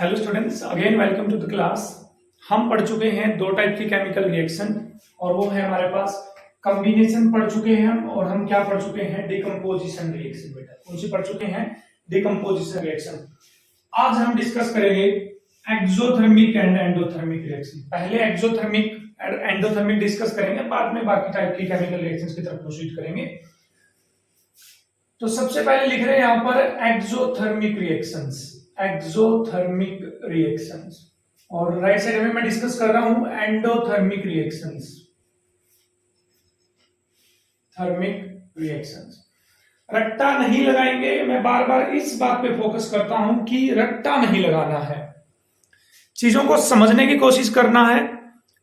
Hello students, again welcome to the class. हम पढ़ चुके हैं दो टाइप की केमिकल रिएक्शन और वो है हमारे पास कॉम्बिनेशन पढ़ चुके हैं हम, और हम क्या पढ़ चुके हैं, डिकम्पोजिशन रिएक्शन। बेटा कौन सी पढ़ चुके हैं? Decomposition reaction. आज हम डिस्कस करेंगे एक्सोथर्मिक एंड एंडोथर्मिक रिएक्शन। पहले एक्सोथर्मिक एंडोथर्मिक डिस्कस करेंगे, बाद में बाकी टाइप की केमिकल रिएक्शंस की तरफ प्रोसीड करेंगे। तो सबसे पहले लिख रहे हैं यहां पर एक्सोथर्मिक रिएक्शंस, एक्सोथर्मिक रिएक्शंस, और राइट साइड में मैं डिस्कस कर रहा हूं एंडोथर्मिक रिएक्शंस, थर्मिक रिएक्शंस। रट्टा नहीं लगाएंगे, मैं बार बार इस बात पे फोकस करता हूं कि रट्टा नहीं लगाना है, चीजों को समझने की कोशिश करना है,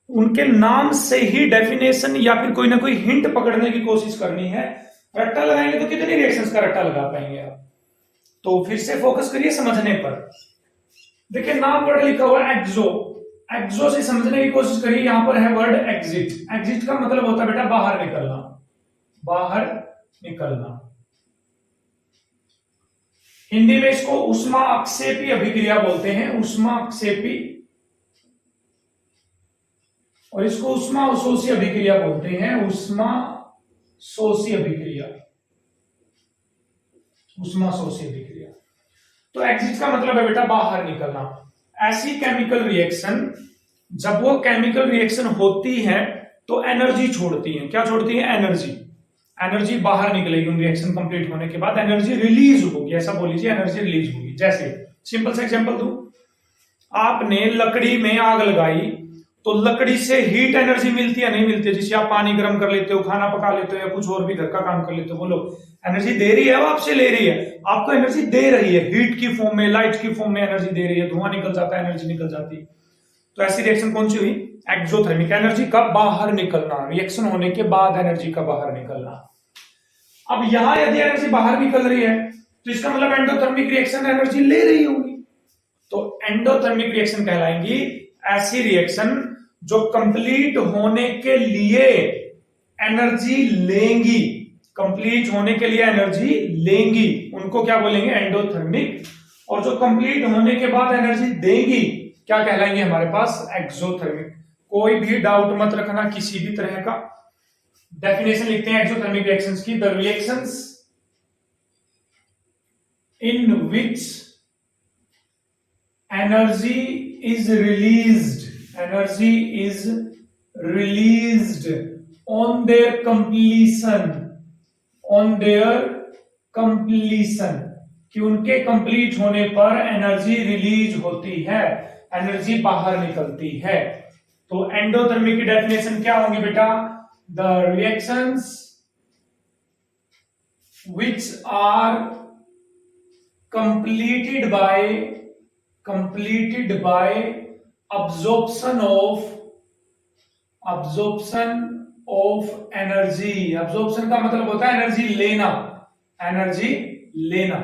उनके नाम से ही डेफिनेशन या फिर कोई ना कोई हिंट पकड़ने की कोशिश करनी है। रट्टा लगाएंगे तो कितनी रिएक्शंस का रट्टा लगा पाएंगे आप? तो फिर से फोकस करिए समझने पर। देखिए नाम वर्ड लिखा हुआ है एक्सो, एक्सो से समझने की कोशिश करिए। यहां पर है वर्ड एग्जिट। एग्जिट का मतलब होता है बेटा बाहर निकलना, बाहर निकलना। हिंदी में इसको उष्मा अक्षेपी अभिक्रिया बोलते हैं, उष्मा अक्षेपी, और इसको उष्मा शोषी अभिक्रिया बोलते हैं, उष्मा शोषी अभिक्रिया, उष्मा शोषी अभिक्रिया। तो एग्जिट का मतलब है बेटा बाहर निकलना। ऐसी केमिकल रिएक्शन, जब वो केमिकल रिएक्शन होती है तो एनर्जी छोड़ती है। क्या छोड़ती है? एनर्जी। एनर्जी बाहर निकलेगी उन रिएक्शन कंप्लीट होने के बाद, एनर्जी रिलीज होगी, ऐसा बोल लीजिए, एनर्जी रिलीज होगी। जैसे सिंपल सा एग्जांपल दूं, आपने लकड़ी में आग लगाई तो लकड़ी से हीट एनर्जी मिलती है नहीं मिलती है? जिससे आप पानी गर्म कर लेते हो, खाना पका लेते हो, या कुछ और भी घर का काम कर लेते हो। बोलो एनर्जी दे रही है वो आपसे, ले रही है? आपको एनर्जी दे रही है, हीट की फॉर्म में, लाइट की फॉर्म में एनर्जी दे रही है, धुआं निकल जाता है, एनर्जी निकल जाती है। तो ऐसी रिएक्शन कौन सी हुई? एक्सोथर्मिक। एनर्जी का बाहर निकलना, रिएक्शन होने के बाद एनर्जी का बाहर निकलना। अब यहां यदि एनर्जी बाहर निकल रही है तो इसका मतलब एंडोथर्मिक रिएक्शन एनर्जी ले रही होगी। तो एंडोथर्मिक रिएक्शन कहलाएंगी ऐसी रिएक्शन जो कंप्लीट होने के लिए एनर्जी लेंगी, कंप्लीट होने के लिए एनर्जी लेंगी, उनको क्या बोलेंगे? एंडोथर्मिक। और जो कंप्लीट होने के बाद एनर्जी देंगी क्या कहलाएंगे हमारे पास? एक्सोथर्मिक। कोई भी डाउट मत रखना किसी भी तरह का। डेफिनेशन लिखते हैं एक्सोथर्मिक रिएक्शंस की। The reactions in which energy is released, energy is released on their completion, on their completion, कि उनके कंप्लीट होने पर एनर्जी रिलीज होती है, एनर्जी बाहर निकलती है। तो एंडोथर्मिक की डेफिनेशन क्या होगी बेटा? The reactions which are completed by absorption of energy। absorption का मतलब होता है एनर्जी लेना, एनर्जी लेना।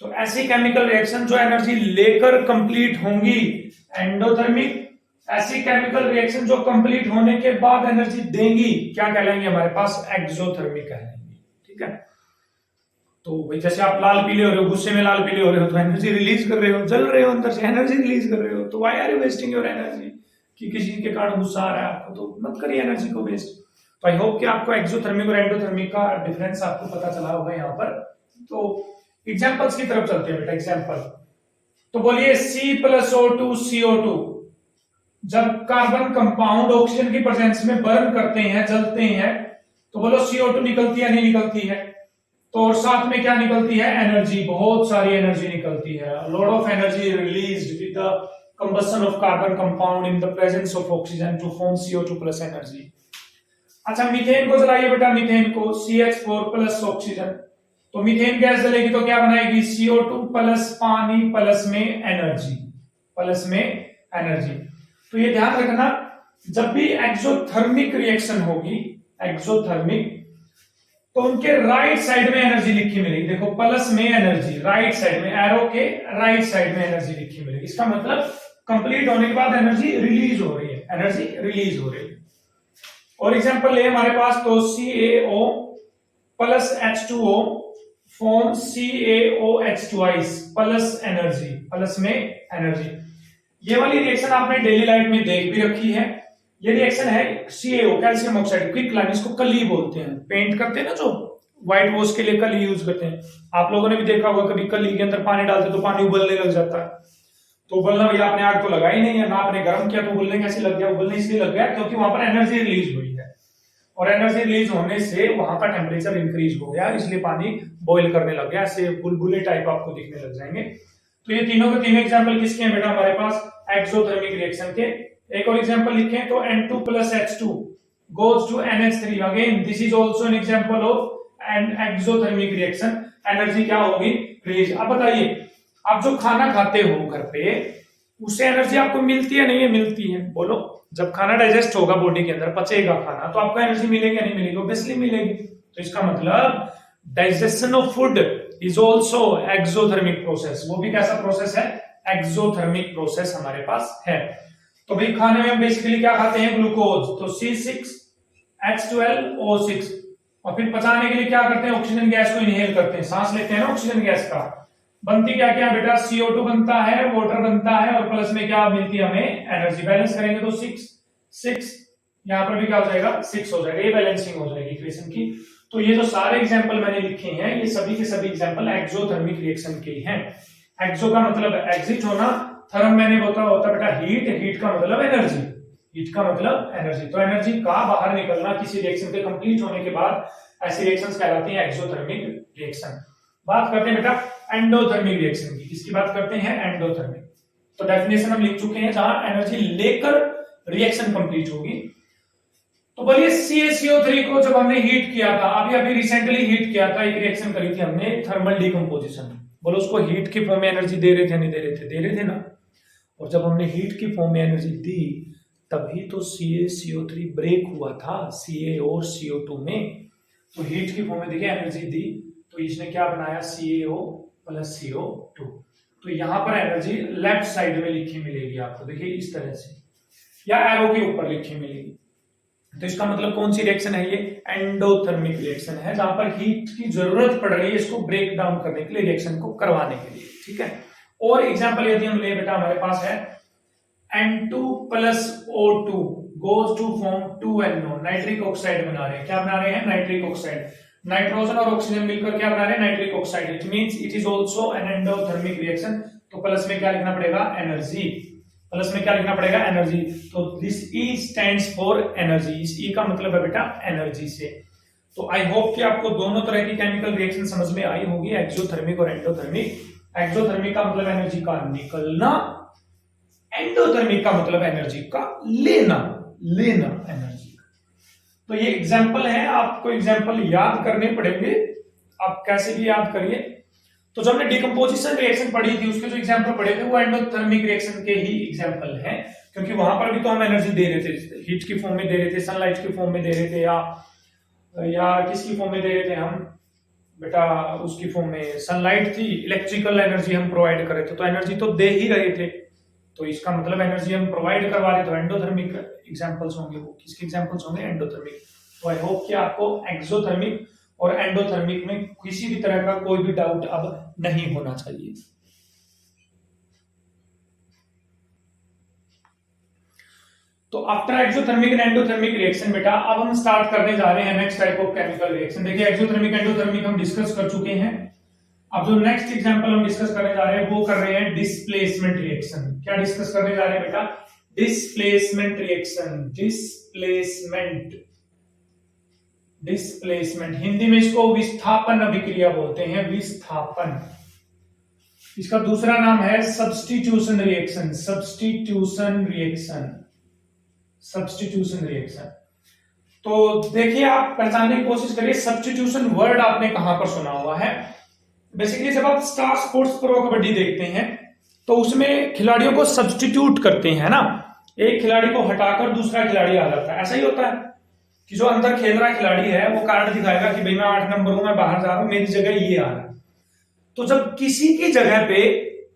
तो ऐसी केमिकल रिएक्शन जो एनर्जी लेकर कंप्लीट होंगी एंडोथर्मिक, ऐसी केमिकल रिएक्शन जो कंप्लीट होने के बाद एनर्जी देंगी क्या कहलाएंगे हमारे पास? एक्सोथर्मिक कहलाएंगे। ठीक है। तो भाई जैसे आप लाल पीले हो रहे हो, गुस्से में लाल पीले हो रहे हो तो एनर्जी रिलीज कर रहे हो, जल रहे हो अंदर से, एनर्जी रिलीज कर रहे हो। तो why are you wasting your energy? कि किसी के कारण गुस्सा आ रहा है आपको, तो मत करिए एनर्जी को वेस्ट। तो आई होप कि आपको एक्सोथर्मिक और एंडोथर्मिक का डिफरेंस आपको पता चला होगा यहाँ पर। तो एग्जांपल्स की तरफ चलते हैं बेटा। एग्जांपल तो बोलिए C+O2 CO2, जब कार्बन कंपाउंड ऑक्सीजन की प्रेजेंस में बर्न करते हैं, जलते हैं, तो बोलो CO2 निकलती है नहीं निकलती है? तो और साथ में क्या निकलती है? एनर्जी, बहुत सारी एनर्जी निकलती है। Lot of energy released with the combustion of carbon compound in the presence of oxygen to form CO2 plus energy. अच्छा मीथेन को जलाइए बेटा, मीथेन को CH4 प्लस ऑक्सीजन, तो मीथेन गैस जलेगी तो क्या बनाएगी? CO2 प्लस पानी प्लस में एनर्जी, प्लस में एनर्जी। तो ये ध्यान रखना, जब भी एक्सोथर्मिक रिएक्शन होगी, एक्सोथर्मिक, तो उनके राइट साइड में एनर्जी लिखी मिलेगी। देखो प्लस में एनर्जी, राइट साइड में, एरो के राइट साइड में एनर्जी लिखी मिलेगी। इसका मतलब कंप्लीट होने के बाद एनर्जी रिलीज हो रही है, एनर्जी रिलीज हो रही है। और एग्जांपल ले हमारे पास, तो CaO plus H2O form CaOH twice plus energy, plus में एनर्जी। ये वाली रिएक्शन आपने डेली लाइफ में देख भी रखी है। ये रिएक्शन है CaO calcium oxide quick lime, इसको कली बोलते हैं। पेंट करते हैं ना जो व्हाइट वॉश के लिए कली यूज करते हैं, आप लोगों ने भी देखा होगा कभी कली के अंदर पानी डालते तो पानी उबलने लग जाता है। तो उबलना भैया आपने आग तो लगाई नहीं है ना, आपने गर्म किया तो उबलने कैसे लग गया? उबलने इसलिए लग गया क्योंकि वहां पर एनर्जी रिलीज हुई है, और एनर्जी रिलीज होने से वहां का टेम्परेचर इंक्रीज हो गया, इसलिए पानी बॉईल करने लग गया। ऐसे बुलबुले टाइप आपको दिखने लग जाएंगे। तो ये तीनों के तीनों एग्जांपल किसके हैं बेटा? हमारे पास एक्सोथर्मिक रिएक्शन के। एक और एग्जांपल लिखें तो N2 plus H2 goes to NH3, again this is also an example of an exothermic reaction. Energy क्या होगी? रिलीज। अब बताइए, आप जो खाना खाते हो घर पे, उससे एनर्जी आपको मिलती है नहीं है? मिलती है। बोलो, जब खाना डाइजेस्ट होगा बॉडी के अंदर, पचेगा खाना, तो आपको एनर्जी मिलेगी या नहीं मिलेगी? ऑब्वियसली मिलेगी। तो इसका मतलब digestion of food is also exothermic process. वो भी कैसा प्रोसेस है? एक्सोथर्मिक प्रोसेस हमारे पास है। तो भाई खाने में हम बेसिकली क्या खाते हैं? ग्लूकोज, तो C6H12O6, और फिर पचाने के लिए क्या करते हैं? ऑक्सीजन गैस को इनहेल करते हैं, सांस लेते हैं ना ऑक्सीजन गैस का। बनती क्या क्या बेटा? CO2 बनता है, वाटर बनता है, और प्लस में क्या मिलती है हमें? एनर्जी। बैलेंस करेंगे तो 6 यहां पर भी क्या हो जाएगा? 6 हो जाएगा। ये बैलेंसिंग हो जाएगी इक्वेशन की। तो ये जो सारे एग्जांपल मैंने लिखे हैं, ये सभी के सभी एग्जांपल एक्सोथर्मिक रिएक्शन के हैं। एक्सो का मतलब एग्जिट होना, थर्म मैंने होता बेटा हीट, हीट का मतलब एनर्जी, हीट का मतलब एनर्जी। तो एनर्जी का बाहर निकलना किसी रिएक्शन के कंप्लीट होने के बाद, ऐसी रिएक्शंस कहलाती हैं एक्सोथर्मिक रिएक्शन। बात करते हैं बेटा एंडोथर्मिक रिएक्शन की। किसकी बात करते हैं? एंडोथर्मिक। तो डेफिनेशन हम लिख चुके हैं, जहां एनर्जी लेकर रिएक्शन कंप्लीट होगी। तो बोलिए CaCO3 को जब हमने हीट किया था, अभी रिसेंटली हीट किया था, एक रिएक्शन करी थी हमने, थर्मल डिकम्पोजिशन। बोलो, उसको हीट की फॉर्म में एनर्जी दे रहे थे नहीं दे रहे थे? दे रहे थे ना। और जब हमने हीट की फॉर्म में एनर्जी दी, तभी तो CaCO3 ब्रेक हुआ था Ca और CO2 में। तो हीट की फॉर्म में देखिए एनर्जी दी, तो इसने क्या बनाया? CaO plus CO2। तो यहां पर एनर्जी लेफ्ट साइड में लिखी मिलेगी आपको, देखिए इस तरह से, या एरो के ऊपर लिखी मिलेगी। तो इसका मतलब कौन सी रिएक्शन है? ये एंडोथर्मिक रिएक्शन है, जहां पर हीट की जरूरत पड़ रही है इसको ब्रेक डाउन करने के लिए, रिएक्शन को करवाने के लिए। ठीक है। और एग्जांपल यदि हम ले बेटा, हमारे पास है N2 plus O2 goes to form 2NO, nitric oxide बना रहे हैं। क्या बना रहे हैं? Nitric oxide. नाइट्रोजन और ऑक्सीजन मिलकर क्या बना रहे हैं? Nitric oxide. It means it is also an endothermic reaction. तो प्लस में क्या लिखना पड़ेगा? एनर्जी। प्लस में क्या लिखना पड़ेगा? एनर्जी। तो this E stands for energy. इस E का मतलब है बेटा एनर्जी से। तो आई होप कि आपको दोनों तरह की केमिकल रिएक्शन समझ में आई होगी, एक्सोथर्मिक और एंडोथर्मिक। एक्सोथर्मिक का मतलब एनर्जी का निकलना, एंडोथर्मिक का मतलब एनर्जी का लेना एनर्जी। तो ये एग्जांपल है, आपको एग्जांपल याद करने पड़ेंगे, आप कैसे भी याद करिए। तो जब हमने डिकम्पोजिशन रिएक्शन पढ़ी थी, उसके जो एग्जांपल पढ़े थे वो एंडोथर्मिक रिएक्शन के ही एग्जांपल हैं, क्योंकि वहां पर भी तो हम एनर्जी दे रहे थे, हीट की फॉर्म में दे रहे थे, सनलाइट की फॉर्म में दे रहे थे, या किसकी फॉर्म में दे रहे थे हम बेटा? उसकी फॉर्म में सनलाइट थी, इलेक्ट्रिकल एनर्जी हम प्रोवाइड कर रहे थे, तो एनर्जी तो दे ही रहे थे। तो इसका मतलब एनर्जी हम प्रोवाइड करवा रहे, तो एंडोथर्मिक एग्जांपल्स होंगे। वो किसके एग्जांपल्स होंगे? एंडोथर्मिक। तो आई होप कि आपको एक्सोथर्मिक और एंडोथर्मिक में किसी भी तरह का कोई भी डाउट अब नहीं होना चाहिए। तो after exothermic and endothermic reaction बेटा, अब हम स्टार्ट करने जा रहे हैं next type of chemical reaction. देखिए एक्सोथर्मिक एंडोथर्मिक हम डिस्कस कर चुके हैं। अब जो नेक्स्ट एग्जांपल हम डिस्कस करने जा रहे हैं वो कर रहे हैं डिस्प्लेसमेंट रिएक्शन। क्या डिस्कस करने जा रहे हैं बेटा? Displacement reaction. डिस्प्लेसमेंट हिंदी में इसको विस्थापन अभिक्रिया बोलते हैं, विस्थापन। इसका दूसरा नाम है सब्स्टिट्यूशन रिएक्शन। Substitution reaction. तो देखिए, आप पहचानने की कोशिश करिए, सब्स्टिट्यूशन वर्ड आपने कहां पर सुना हुआ है? बेसिकली जब आप स्टार स्पोर्ट्स प्रो कबड्डी देखते हैं तो उसमें खिलाड़ियों को सब्स्टिट्यूट करते हैं ना, एक खिलाड़ी को हटाकर दूसरा खिलाड़ी आ जाता है। ऐसा ही होता है कि जो अंदर खेल रहा खिलाड़ी है वो कार्ड दिखाएगा कि भाई मैं 8 नंबर हूं, मैं बाहर जा रहा हूं, मेरी जगह ये आ रहा है। तो जब किसी की जगह पे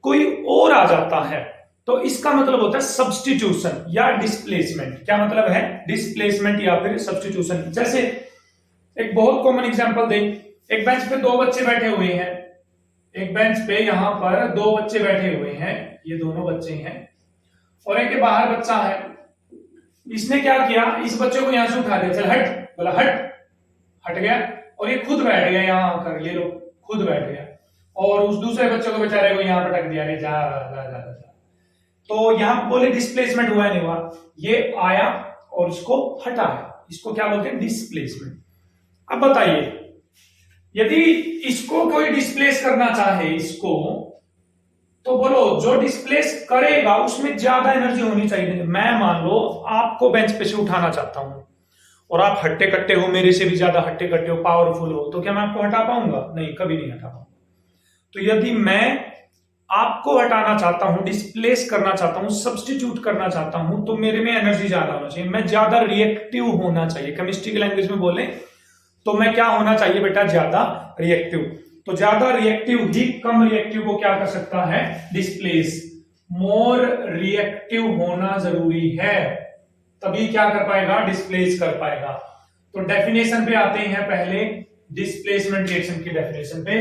कोई और आ जाता है तो इसका मतलब होता है सब्स्टिट्यूशन या डिस्प्लेसमेंट। क्या मतलब है? डिस्प्लेसमेंट या फिर सब्स्टिट्यूशन। जैसे एक बहुत कॉमन एग्जांपल दें, एक बेंच पे दो बच्चे बैठे हुए हैं, एक बेंच पे यहां पर दो बच्चे बैठे हुए हैं, ये दोनों बच्चे हैं, और एक के बाहर बच्चा है। इसने क्या किया, इस बच्चे को यहां से उठा दिया, चल हट, बोला हट, हट गया, और ये खुद बैठ गया यहां आकर, ये लो खुद बैठ गया, और उस दूसरे बच्चे को बेचारे को यहां पटक दिया, अरे जा जा जा जा। तो यहां बोले डिस्प्लेसमेंट हुआ नहीं हुआ, ये आया और इसको हटाया, इसको क्या बोलते हैं, डिस्प्लेसमेंट। अब बताइए, यदि इसको कोई डिस्प्लेस करना चाहे इसको, तो बोलो जो डिस्प्लेस करेगा उसमें ज्यादा एनर्जी होनी चाहिए। मैं मान लो आपको बेंच पे से उठाना चाहता हूं और आप हट्टे कट्टे हो, मेरे से भी ज्यादा हट्टे कट्टे हो, पावरफुल हो, तो क्या मैं आपको हटा पाऊंगा? नहीं, कभी नहीं हटा पाऊंगा। तो यदि मैं आपको हटाना चाहता हूं, डिस्प्लेस करना चाहता हूं, सब्स्टिट्यूट करना चाहता हूं, तो मेरे में एनर्जी ज्यादा होना चाहिए, मैं ज्यादा रिएक्टिव होना चाहिए। केमिस्ट्री की लैंग्वेज में बोले तो मैं क्या होना चाहिए बेटा, ज्यादा रिएक्टिव। तो ज्यादा रिएक्टिव ही कम रिएक्टिव को क्या कर सकता है, डिस्प्लेस। मोर रिएक्टिव होना जरूरी है, तभी क्या कर पाएगा, डिस्प्लेस कर पाएगा। तो डेफिनेशन पे आते हैं पहले, डिस्प्लेसमेंट रिएक्शन की डेफिनेशन पे।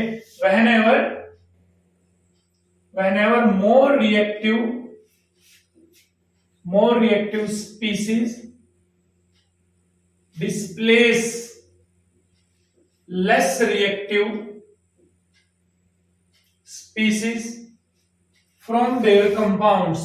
whenever more reactive species displace less reactive species from their compounds,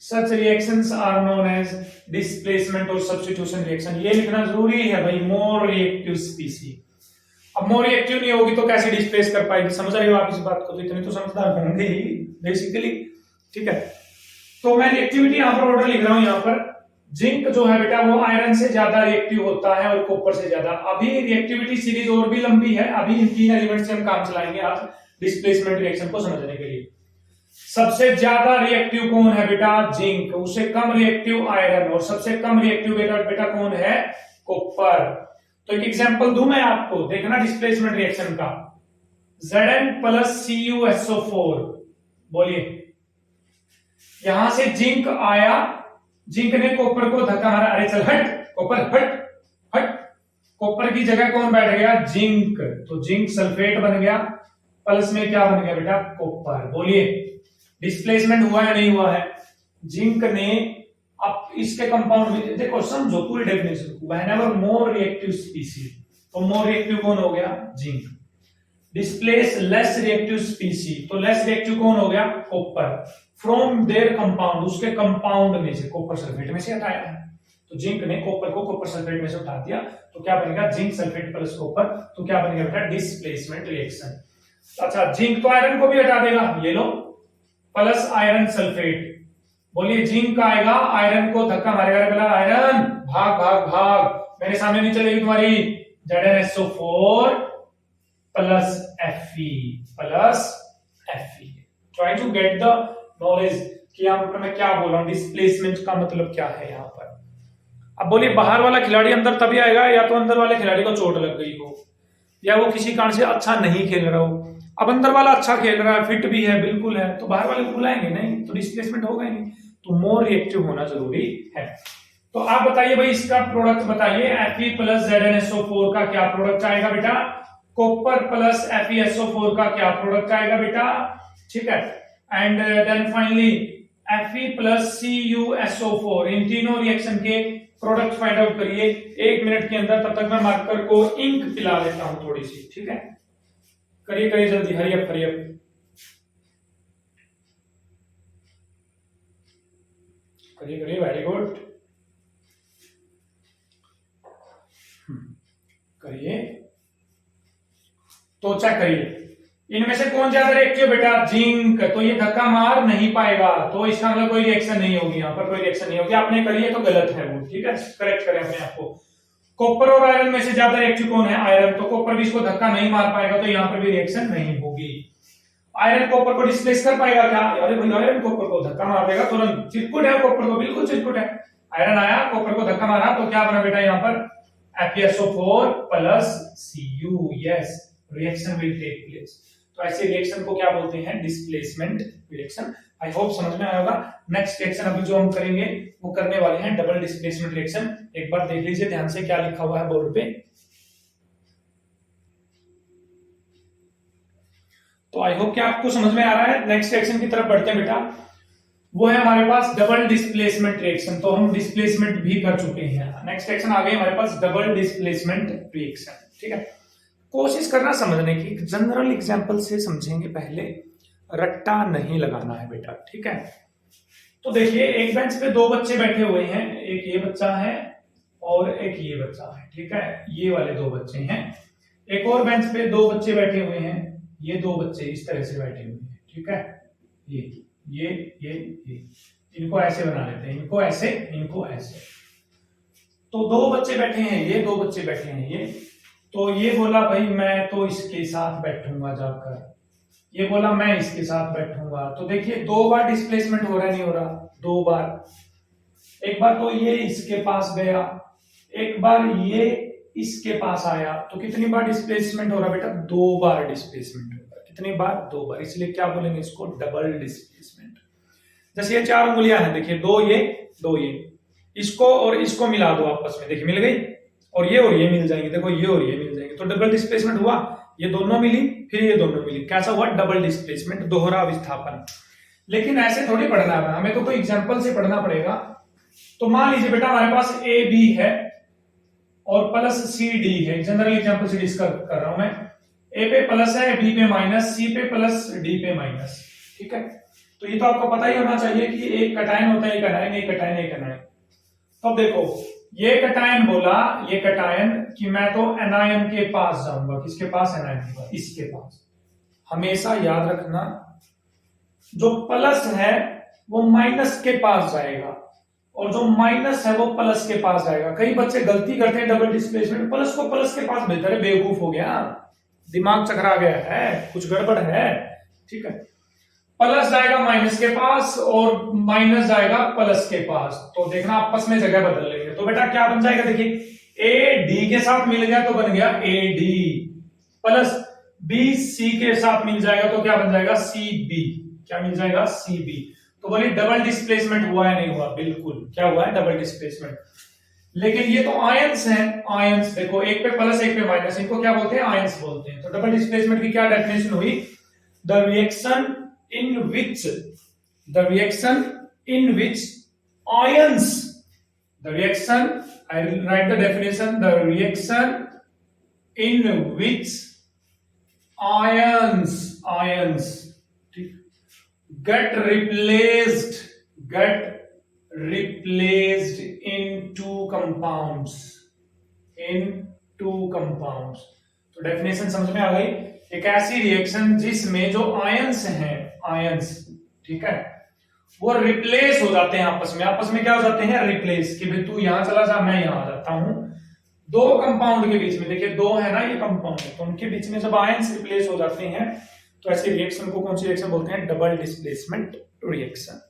such reactions are known as displacement or substitution reaction। ये लिखना जरूरी है भाई, more reactive species। अब मोर रिएक्टिव नहीं होगी तो कैसे डिस्प्लेस कर पाएगी, समझ रहे हो आप इस बात को? तो इतने तो समझदार होंगे ही बेसिकली, ठीक है। तो मैं रिएक्टिविटी यहां पर ऑर्डर लिख रहा हूं, यहां पर जिंक जो है बेटा वो आयरन से ज्यादा रिएक्टिव होता है और कॉपर से ज्यादा। अभी रिएक्टिविटी सीरीज और भी लंबी है, अभी इन तीन एलिमेंट से हम काम चलाएंगे आज डिस्प्लेसमेंट रिएक्शन को समझने के लिए। सबसे ज्यादा रिएक्टिव कौन है बेटा, जिंक, उससे कम रिएक्टिव आयरन, और सबसे कम रिएक्टिव बेटा कौन है, कॉपर। तो एक एग्जांपल दूं मैं आपको, देखना डिस्प्लेसमेंट रिएक्शन का। Zn प्लस CuSO4, बोलिए, यहां से जिंक आया, जिंक ने कॉपर को धक्का मारा, अरे चल हट कॉपर, हट हट, कॉपर की जगह कौन बैठ गया, जिंक, तो जिंक सल्फेट बन गया, प्लस में क्या बन गया बेटा, कॉपर। बोलिए डिस्प्लेसमेंट हुआ या नहीं हुआ है? जिंक ने अब इसके कंपाउंड में देखो, समझो पूरी डेफिनेशन को। व्हेनेवर मोर रिएक्टिव स्पीसीज, तो मोर रिएक्टिव कौन हो गया, zinc. Displace less reactive species, तो लेस रिएक्टिव कौन हो गया, कॉपर। फ्रॉम देयर कंपाउंड, उसके कंपाउंड में से, कॉपर सल्फेट में से हटाया है, तो जिंक ने कॉपर को कॉपर सल्फेट में से उठा दिया, तो क्या बनेगा, जिंक सल्फेट प्लस कॉपर, तो क्या बनेगा बेटा, डिस्प्लेसमेंट रिएक्शन। अच्छा, जिंक तो आयरन को भी हटा देगा, ये लो, प्लस आयरन सल्फेट। बोलिए जिंक आएगा, आयरन को धक्का मारेगा, बोला आयरन भाग भाग भाग, मेरे सामने नहीं चलेगी तुम्हारी, ZnSO4 plus Fe। Try to get the knowledge कि यहाँ पर मैं क्या बोल रहा हूं, डिस्प्लेसमेंट का मतलब क्या है यहाँ पर। अब बोलिए बाहर वाला खिलाड़ी अंदर तभी आएगा या तो अंदर वाले खिलाड़ी को चोट लग गई हो, या वो किसी कारण से अच्छा नहीं खेल रहा हो। अब अंदर वाला अच्छा खेल रहा है, फिट भी है, बिल्कुल है, तो बाहर वाले को बुलाएंगे नहीं, तो डिस्प्लेसमेंट होगा ही नहीं। तो मोर रिएक्टिव होना जरूरी है। तो आप बताइए भाई, इसका प्रोडक्ट बताइए, Fe प्लस ZnSO4 का क्या प्रोडक्ट आएगा बेटा, कॉपर प्लस FeSO4 का क्या प्रोडक्ट आएगा बेटा, ठीक है। And then finally Fe plus CuSO4, इन तीनों रिएक्शन के प्रोडक्ट फाइंड आउट करिए 1 मिनट के अंदर। तब तक मैं मार्कर को इंक पिला लेता हूं थोड़ी सी, ठीक है। करिए करिए जल्दी, हरी अप करिए करिए, वेरी गुड, करिए। तो चेक करिए इनमें से कौन ज्यादा रिएक्टिव बेटा, जिंक, तो ये धक्का मार नहीं पाएगा, तो इसका मतलब कोई रिएक्शन नहीं होगी, यहाँ पर कोई रिएक्शन नहीं होगी। आपने करिए तो गलत है वो, ठीक है, करेक्ट करें अपने आप को। कॉपर और आयरन में से ज्यादा रिएक्टिव कौन है, आयरन, तो कॉपर भी इसको धक्का नहीं मार पाएगा, तो यहाँ पर भी रिएक्शन नहीं होगी। आयरन कॉपर को डिस्प्लेस कर पाएगा क्या, अरे भाई आयरन कॉपर को धक्का मार देगा तुरंत, चिरकुट है कॉपर को, बिल्कुल चिरकुट है। आयरन आया, कॉपर को धक्का मारा, तो क्या बना बेटा यहाँ पर, FeSO4 plus Cu, yes, reaction will take place. तो ऐसे रिएक्शन को क्या बोलते हैं, डिस्प्लेसमेंट रिएक्शन। आई होप समझ में आया होगा। नेक्स्ट रिएक्शन अभी जो हम करेंगे वो करने वाले हैं डबल डिस्प्लेसमेंट रिएक्शन। एक बार देख लीजिए ध्यान से क्या लिखा हुआ है बोर्ड पे। तो आई होप कि आपको समझ में आ रहा है। नेक्स्ट रिएक्शन की तरफ बढ़ते हैं बेटा। वो है हमारे पास डबल डिस्प्लेसमेंट रिएक्शन। तो हम डिस्प्लेसमेंट भी कर चुके हैं। नेक्स्ट रिएक्शन आ गई हमारे पास डबल डिस्प्लेसमेंट रिएक्शन। ठीक है, कोशिश करना समझने की, जनरल एग्जांपल से समझेंगे, पहले रट्टा नहीं लगाना है बेटा। ठीक है, तो देखिए एक बेंच पे दो बच्चे बैठे हुए हैं, एक ये बच्चा है और एक ये बच्चा है। ठीक है, ये वाले दो बच्चे हैं। एक और बेंच पे दो बच्चे बैठे हुए हैं, ये दो बच्चे इस तरह से बैठे हुए हैं। ठीक है, ये इनको ऐसे बना लेते हैं, इनको ऐसे, इनको ऐसे। तो दो बच्चे बैठे हैं, ये दो बच्चे बैठे हैं ये। तो ये बोला भाई मैं तो इसके साथ बैठूंगा जाकर, ये बोला मैं इसके साथ बैठूंगा। तो देखिए दो बार डिस्प्लेसमेंट हो रहा है, नहीं हो रहा? दो बार। एक बार तो ये इसके पास गया, एक बार ये इसके पास आया। तो कितनी बार डिस्प्लेसमेंट हो रहा बेटा? दो बार डिस्प्लेसमेंट हो रहा। कितनी बार? दो बार। इसलिए क्या बोलेंगे इसको? Double displacement. जैसे ये चार उंगलियां हैं, देखिए दो ये, इसको और इसको मिला दो आपस में, देखिए मिल गई। और ये मिल जाएंगे, देखो ये और ये मिल जाएंगे। तो डबल डिस्प्लेसमेंट हुआ। ये दोनों मिली, फिर ये दोनों मिली। कैसा हुआ? डबल डिस्प्लेसमेंट, दोहरा विस्थापन। लेकिन ऐसे थोड़ी पढ़ना है हमें, तो कोई एग्जांपल से पढ़ना पड़ेगा। तो मान लीजिए बेटा हमारे पास ए बी है और प्लस सी डी है। जनरल एग्जांपल से डिस्कस कर रहा हूं मैं। ए पे प्लस है, बी पे माइनस, सी पे प्लस, डी पे माइनस। ठीक है, तो ये तो आपको पता ही होना चाहिए कि एक कटायन होता है, एक अनायन, एक कटायन, एक अनायन। तो अब देखो ये कटायन बोला, ये कटायन कि मैं तो एनायन के पास जाऊंगा। किसके पास? एनायन के पास, इसके पास। हमेशा याद रखना जो प्लस है वो माइनस के पास जाएगा और जो माइनस है वो प्लस के पास जाएगा। कई बच्चे गलती करते हैं डबल डिस्प्लेसमेंट, प्लस को प्लस के पास भेजते हैं। बेवकूफ हो गया, दिमाग चकरा गया है, कुछ गड़बड़ है। ठीक है, प्लस जाएगा माइनस के पास और माइनस जाएगा प्लस के पास। तो देखना आपस में जगह बदल लेंगे। तो बेटा क्या बन जाएगा? देखिए ए डी के साथ मिल गया तो बन गया A D, plus B C के साथ मिल जाएगा तो क्या बन जाएगा? C B. क्या मिल जाएगा? C B. तो बोलिए डबल डिस्प्लेसमेंट हुआ है, नहीं हुआ? बिल्कुल। क्या हुआ है? Double displacement. लेकिन ये तो आयंस हैं, आयंस। देखो एक पे प्लस एक पे माइनस, इनको क्या बोलते हैं? आयंस बोलते हैं। तो डबल डिस्प्लेसमेंट की क्या डेफिनेशन हुई? The reaction in which ions, the reaction, I will write the definition, the reaction in which ions get replaced in two compounds, तो डेफिनेशन समझ में आ गई। एक ऐसी रिएक्शन जिसमें जो आयंस हैं, आयंस, ठीक है, वो रिप्लेस हो जाते हैं आपस में क्या हो जाते हैं? रिप्लेस। कि भाई तू यहां चला जा, मैं यहां आ जाता हूं। दो कंपाउंड के बीच में, देखिए दो है ना ये कंपाउंड, तो उनके बीच में जब आयंस रिप्लेस हो जाते हैं तो ऐसे रिएक्शन को कौन सी रिएक्शन बोलते हैं? Double displacement reaction.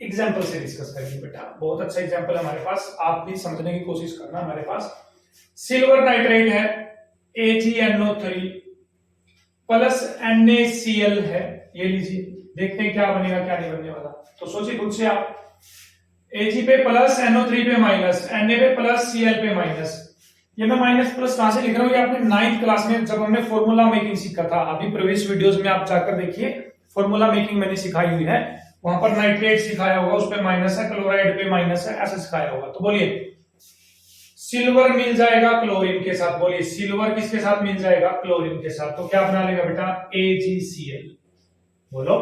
एग्जाम्पल से डिस्कस करेंगे बेटा। बहुत अच्छा एग्जाम्पल है हमारे पास, आप भी समझने की कोशिश करना। हमारे पास सिल्वर नाइट्रेट है, AgNO3 प्लस NaCl है। ये लीजिए, देखते हैं क्या बनेगा क्या नहीं बनने वाला। तो सोचिए खुद से आप, Ag पे प्लस, NO3 पे माइनस, Na पे प्लस, Cl पे माइनस। ये मैं माइनस प्लस कहां से लिख रहा हूं? ये आपने 9th क्लास में जब हमने फॉर्मूला मेकिंग सीखा था, अभी प्रीवियस वीडियोस में आप जाकर देखिए, फॉर्मूला मेकिंग मैंने सिखाई हुई है। वहां पर नाइट्रेट सिखाया होगा, उस पे माइनस है, क्लोराइड पे माइनस है, ऐसा सिखाया होगा। तो बोलिए सिल्वर मिल जाएगा क्लोरीन के साथ। बोलिए सिल्वर किसके साथ मिल जाएगा? क्लोरीन के साथ। तो क्या बना लेगा बेटा? AgCl। बोलो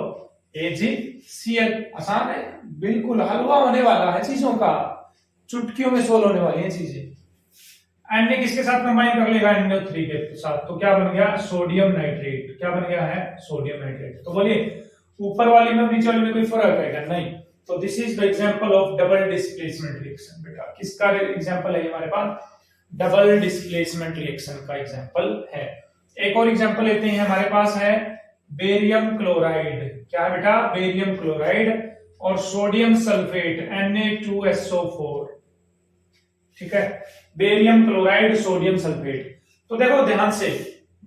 AgCl। आसान है, बिल्कुल हलवा होने वाला है चीजों का, चुटकियों में सोल होने वाली है चीजें। Na किसके साथ कंबाइन कर लेगा? NO3 के साथ। तो क्या बन गया? Sodium nitrate. क्या बन गया है? Sodium nitrate. तो बोलिए ऊपर वाली में नीचे वाली में कोई फर्क है क्या? नहीं। तो this is the example of double displacement reaction. बेटा किसका एग्जांपल है हमारे पास? डबल डिस्प्लेसमेंट रिएक्शन का एग्जांपल है। एक और एग्जांपल लेते हैं, हमारे पास है बेरियम क्लोराइड। क्या है बेटा? बेरियम क्लोराइड और सोडियम सल्फेट Na2SO4। ठीक है, बेरियम क्लोराइड, सोडियम सल्फेट। तो देखो ध्यान से,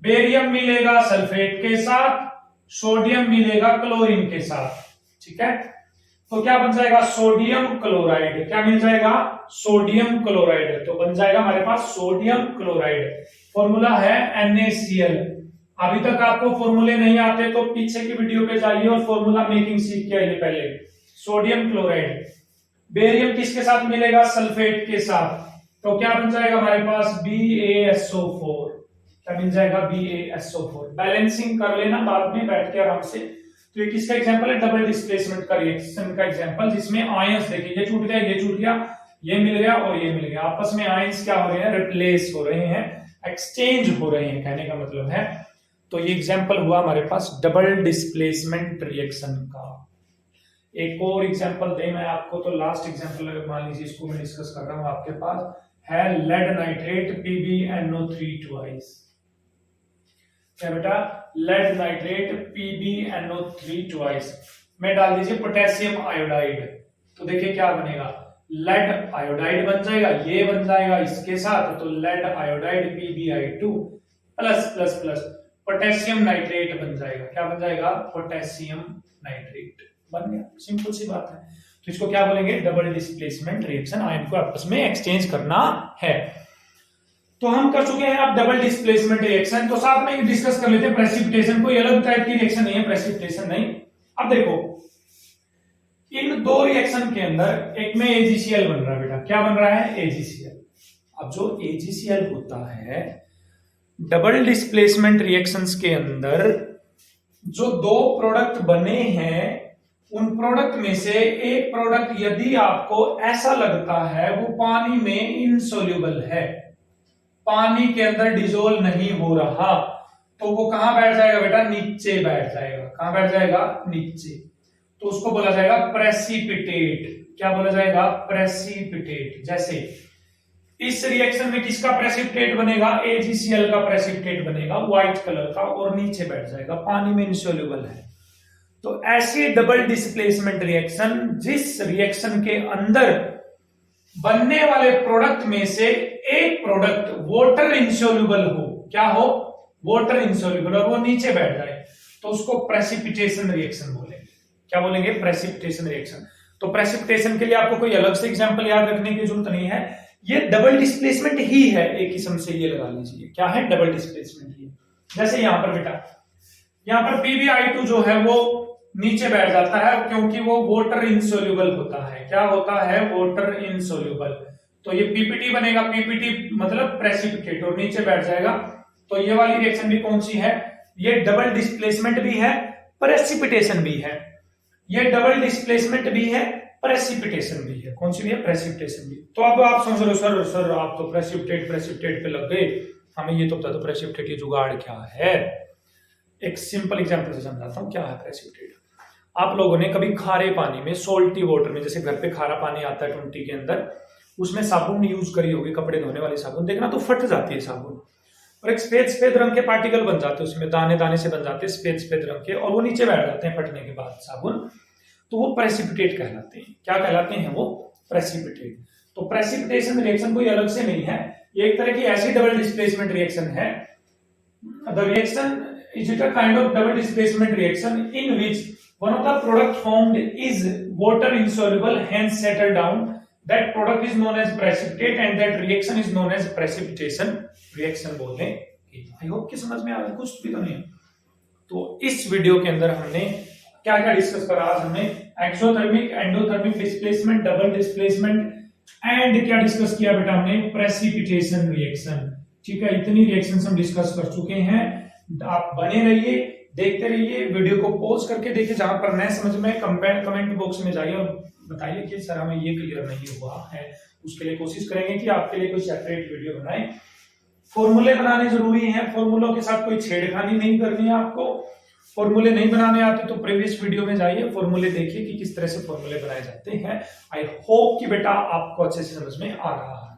बेरियम मिलेगा सल्फेट के साथ, सोडियम मिलेगा क्लोरीन के साथ। ठीक है। तो क्या बन जाएगा, सोडियम क्लोराइड, क्या मिल जाएगा, सोडियम क्लोराइड। तो बन जाएगा हमारे पास सोडियम क्लोराइड, फॉर्मूला है NaCl। अभी तक आपको फॉर्मूले नहीं आते तो पीछे की वीडियो पे जाइए और फॉर्मूला मेकिंग सीख के आइए पहले। सोडियम क्लोराइड, बेरियम किसके साथ मिलेगा, सल्फेट के साथ, तो क्या बन जाएगा हमारे पास BaSO4, क्या मिल जाएगा, BaSO4। बैलेंसिंग कर लेना बाद में बैठ के आराम से। तो ये किसका एग्जांपल है, डबल डिस्प्लेसमेंट का रिएक्शन का एग्जांपल, जिसमें आयंस देखिए, ये छूट गया, ये छूट गया, ये मिल गया और ये मिल गया, आपस में आयंस क्या हो रहे हैं, रिप्लेस हो रहे हैं, एक्सचेंज हो रहे हैं, कहने का मतलब है। तो ये एग्जांपल हुआ हमारे पास डबल डिस्प्लेसमेंट रिएक्शन का। एक और एग्जांपल दे मैं आपको, तो लास्ट एग्जांपल मान लीजिए इसको मैं डिस्कस कर रहा हूं, आपके पास है लेड नाइट्रेट PbNO3 ट्वाइस, क्या बेटा, लेड नाइट्रेट PbNO3 ट्वाइस में डाल दीजिए पोटेशियम आयोडाइड, तो देखिए क्या बनेगा, लेड आयोडाइड बन जाएगा, ये बन जाएगा इसके साथ, तो lead iodide PbI2 plus plus plus potassium nitrate बन जाएगा, क्या बन जाएगा, पोटेशियम नाइट्रेट बन गया। सिंपल सी बात है। तो इसको क्या बोलेंगे, डबल डिस्प्लेसमेंट रिएक्शन, आयन को आपस में एक्सचेंज करना है। तो हम कर चुके हैं अब डबल डिस्प्लेसमेंट रिएक्शन, तो साथ में डिस्कस कर लेते हैं प्रेसिपिटेशन। कोई अलग टाइप की रिएक्शन नहीं है, प्रेसिपिटेशन नहीं। अब देखो इन दो रिएक्शन के अंदर एक में AgCl बन रहा है बेटा, क्या बन रहा है, AgCl। अब जो AgCl होता है डबल डिस्प्लेसमेंट रिएक्शंस के अंदर जो दो प्रोडक्ट बने हैं, उन प्रोडक्ट में से एक प्रोडक्ट यदि आपको ऐसा लगता है वो पानी में इनसोल्यूबल है, पानी के अंदर डिसोल्व नहीं हो रहा, तो वो कहां बैठ जाएगा बेटा, नीचे बैठ जाएगा। कहां बैठ जाएगा, नीचे। तो उसको बोला जाएगा प्रेसिपिटेट। क्या बोला जाएगा, प्रेसिपिटेट। जैसे इस रिएक्शन में किसका प्रेसिपिटेट बनेगा, AgCl का प्रेसिपिटेट बनेगा व्हाइट कलर का, और नीचे बैठ जाएगा, पानी में इनसोल्यूबल है। तो ऐसी डबल डिस्प्लेसमेंट रिएक्शन, जिस रिएक्शन के अंदर बनने वाले प्रोडक्ट में से एक प्रोडक्ट वाटर इंसोल्यूबल हो, क्या हो, वाटर इंसोल्यूबल, और वो नीचे बैठ जाए, तो उसको प्रेसिपिटेशन रिएक्शन बोलेंगे। क्या बोलेंगे, प्रेसिपिटेशन रिएक्शन। तो प्रेसिपिटेशन के लिए आपको कोई अलग से एग्जांपल याद रखने की जरूरत नहीं है, ये डबल डिस्प्लेसमेंट ही है, एक किस्म से ये लगा लीजिए, क्या है, डबल डिस्प्लेसमेंट ही। जैसे यहां पर बेटा, यहां पर PbI2 जो है वो नीचे बैठ जाता है क्योंकि वो वाटर इनसोल्यूबल होता है। क्या होता है, वाटर इनसोल्यूबल। तो ये PPT बनेगा, PPT मतलब प्रेसिपिटेट, और नीचे बैठ जाएगा। तो ये वाली रिएक्शन भी कौन सी है, ये डबल डिस्प्लेसमेंट भी है, प्रेसिपिटेशन भी है। ये डबल डिस्प्लेसमेंट भी है, प्रेसिपिटेशन भी है। कौन सी भी है, प्रेसिपिटेशन भी। तो अब आप समझ रहे हो, सर आप तो प्रेसिपिटेट पे लग गए, हमें ये तो बता दो प्रेसिपिटेट ये जुगाड़ क्या है। एक सिंपल एग्जांपल से समझाता हूं क्या है प्रेसिपिटेट। आप लोगों ने कभी खारे पानी में, सोल्टी वाटर में, जैसे घर पे खारा पानी आता है टंकी के अंदर, उसमें साबुन यूज करी होगी, कपड़े धोने वाली साबुन, देखना तो फट जाती है साबुन, और एक सफेद सफेद रंग के पार्टिकल बन जाते हैं, उसमें दाने दाने से बन जाते हैं सफेद सफेद रंग के, और वो नीचे बैठ जाते हैं फटने के बाद साबुन, तो वो प्रेसिपिटेट कहलाते हैं। क्या कहलाते हैं वो, प्रेसिपिटेट। तो प्रेसिपिटेशन रिएक्शन कोई अलग से नहीं है, ये एक तरह की ऐसी डबल डिस्प्लेसमेंट रिएक्शन है। The reaction is it a kind of double displacement reaction in which one of the product formed is water insoluble, hence settle down. That product is known as precipitate and that reaction is known as precipitation reaction बोलते हैं। I hope कि समझ में आ रहा है, कुछ भी तो नहीं। तो इस वीडियो के अंदर हमने क्या क्या डिस्कस करा, आज हमने exothermic, endothermic displacement, double displacement and क्या डिस्कस किया बेटा हमने, प्रेसिपिटेशन रिएक्शन। ठीक है, इतनी रिएक्शंस हम डिस्कस कर चुके हैं। आप बने रहिए, देखते रहिए, वीडियो को पॉज करके देखिए, जहां पर नए समझ में कमेंट बॉक्स में जाइए और बताइए कि सर हमें ये क्लियर नहीं हुआ है। उसके लिए कोशिश करेंगे कि आपके लिए कोई सेपरेट वीडियो बनाएं। फॉर्मूले बनाने जरूरी हैं, फॉर्मूलों के साथ कोई छेड़खानी नहीं करनी है आपको। फॉर्मूले नहीं बनाने आते तो प्रीवियस वीडियो में जाइए, फॉर्मूले देखिए कि किस तरह से फॉर्मूले बनाए जाते हैं। आई होप कि बेटा आपको अच्छे से समझ में आ रहा है।